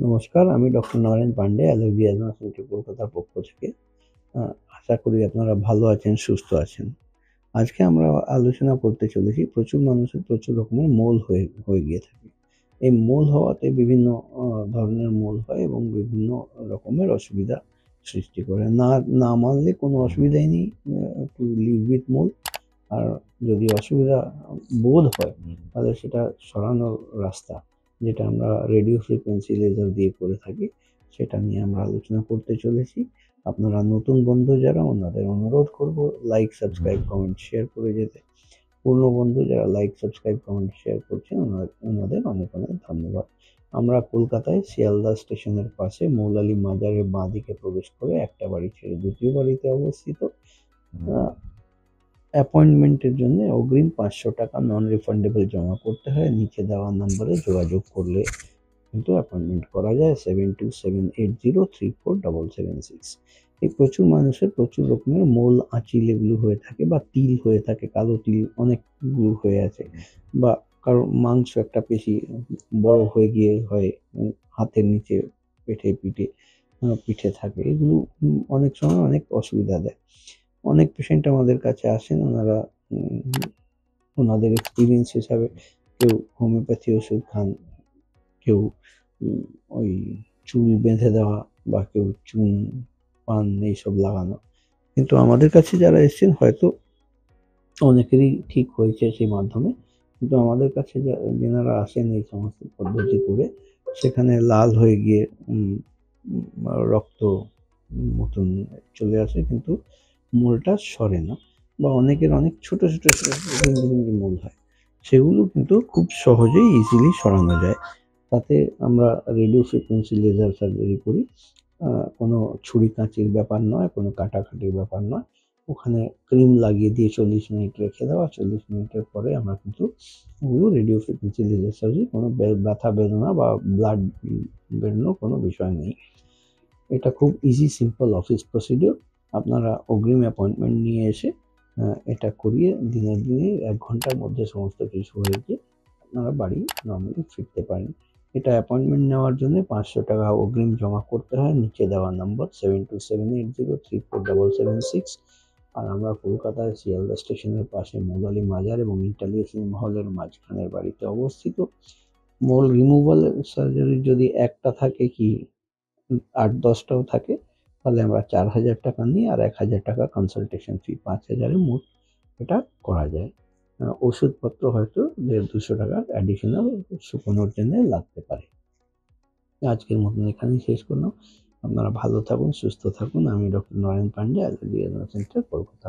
নমস্কার, আমি doctor Narayan Pandey, allergy asthma centre কলকাতার পক্ষ থেকে। আশা করি আপনারা ভালো আছেন, সুস্থ আছেন। আজকে আমরা আলোচনা করতে চলেছি প্রচুর মানুষের প্রচুর রকমের মৌল হয়ে হয়ে গিয়ে থাকে। এই মৌল হওয়াতে বিভিন্ন আ ধরনের মৌল হয় এবং বিভিন্ন রকমের অসুবিধা সৃষ্টি করে। না না মানলে কোনো অসুবিধাই নেই। টু লিভ উইথ মৌল। আর যদি অসুবিধা বোধ হয় তাহলে সেটা সরানোর রাস্তা, যেটা আমরা রেডিও ফ্রিকোয়েন্সি লেজার দিয়ে করে থাকি, সেটা নিয়ে আমরা আলোচনা করতে চলেছি। আপনারা নতুন বন্ধু যারা, ওনাদের অনুরোধ করব লাইক, সাবস্ক্রাইব, কমেন্ট, শেয়ার করে যেতে। পুরনো বন্ধু যারা লাইক, সাবস্ক্রাইব, কমেন্ট, শেয়ার করছেন ওনাদের অনেক অনেক ধন্যবাদ। আমরা কলকাতায় শিয়ালদা স্টেশনের পাশে মৌলালী মাজারের বাঁদিকে প্রবেশ করে একটা বাড়ি ছেড়ে দ্বিতীয় বাড়িতে অবস্থিত। অ্যাপয়েন্টমেন্টের জন্য অগ্রিম ৫০০ টাকা নন রিফান্ডেবল জমা করতে হয়। নিচে দেওয়া নম্বরে যোগাযোগ করলে কিন্তু অ্যাপয়েন্টমেন্ট করা যায় 7278034776। এই প্রচুর মানুষের প্রচুর রকমের মৌল, আঁচিল এগুলো হয়ে থাকে বা তিল হয়ে থাকে, কালো তিল অনেকগুলো হয়ে আছে, বা কারো মাংস একটা পেশি বড় হয়ে গিয়ে হয় হাতের নিচে, পিঠে থাকে। এগুলো অনেক সময় অনেক অসুবিধা দেয়। অনেক পেশেন্ট আমাদের কাছে আসেন, ওনারা ওনাদের এক্সপেরিয়েন্স হিসাবে কেউ হোমিওপ্যাথি ওষুধ খান, কেউ ওই চুল বেঁধে দেওয়া, বা কেউ চুন, পান এইসব লাগানো। কিন্তু আমাদের কাছে যারা এসেছেন হয়তো অনেকেরই ঠিক হয়েছে সেই মাধ্যমে। কিন্তু আমাদের কাছে যেনারা আসেন এই সমস্ত পদ্ধতি করে, সেখানে লাল হয়ে গিয়ে রক্ত মতন চলে আসে, কিন্তু মূলটা সরে না, বা অনেকের অনেক ছোট ছোট রিঙ্গি মূল হয়, সেগুলো কিন্তু খুব সহজেই ইজিলি সরানো যায়। তাতে আমরা রেডিও ফ্রিকোয়েন্সি লেজার সার্জারি করি। কোনো ছুরি কাঁচির ব্যাপার নয়, কোনো কাটাকাটির ব্যাপার নয়। ওখানে ক্রিম লাগিয়ে দিয়ে ৪০ মিনিট রেখে দেওয়া। ৪০ মিনিটের পরে আমরা কিন্তু ওগুলো রেডিও ফ্রিকোয়েন্সি লেজার সার্জারি, কোনো ব্যথা বেদনা বা ব্লাড বেরোনোর কোনো বিষয় নেই। এটা খুব ইজি সিম্পল অফিস প্রসিডিওর। আপনারা অগ্রিম অ্যাপয়েন্টমেন্ট নিয়ে এসে এটা করিয়ে দিনে ১ ঘন্টার মধ্যে সমস্ত কিছু হয়ে গিয়ে আপনারা বাড়ি নরমালি ফিরতে পারেন। এটা অ্যাপয়েন্টমেন্ট নেওয়ার জন্য ৫০০ টাকা অগ্রিম জমা করতে হয়। নিচে দেওয়া নম্বর 7278034776। আর আমরা কলকাতায় শিয়ালদা স্টেশনের পাশে মৌলালী মাজার এবং ইন্টারলিয়ার সিনেমা হলের মাঝখানের বাড়িতে অবস্থিত। মৌল রিমুভাল সার্জারি যদি একটা থাকে কি ৮-১০ টাও থাকে, তাহলে আমরা ৪,০০০ টাকা নিই, আর ১,০০০ টাকা কনসালটেশন ফি, ৫,০০০ এ মোট এটা করা যায়। ওষুধপত্র হয়তো ১৫০ টাকার অ্যাডিশনাল শুকোনোর জন্যে লাগতে পারে। আজকের মতন এখানেই শেষ করলাম। আপনারা ভালো থাকুন, সুস্থ থাকুন। আমি doctor Narayan Pandey, allergy asthma centre, Kolkata.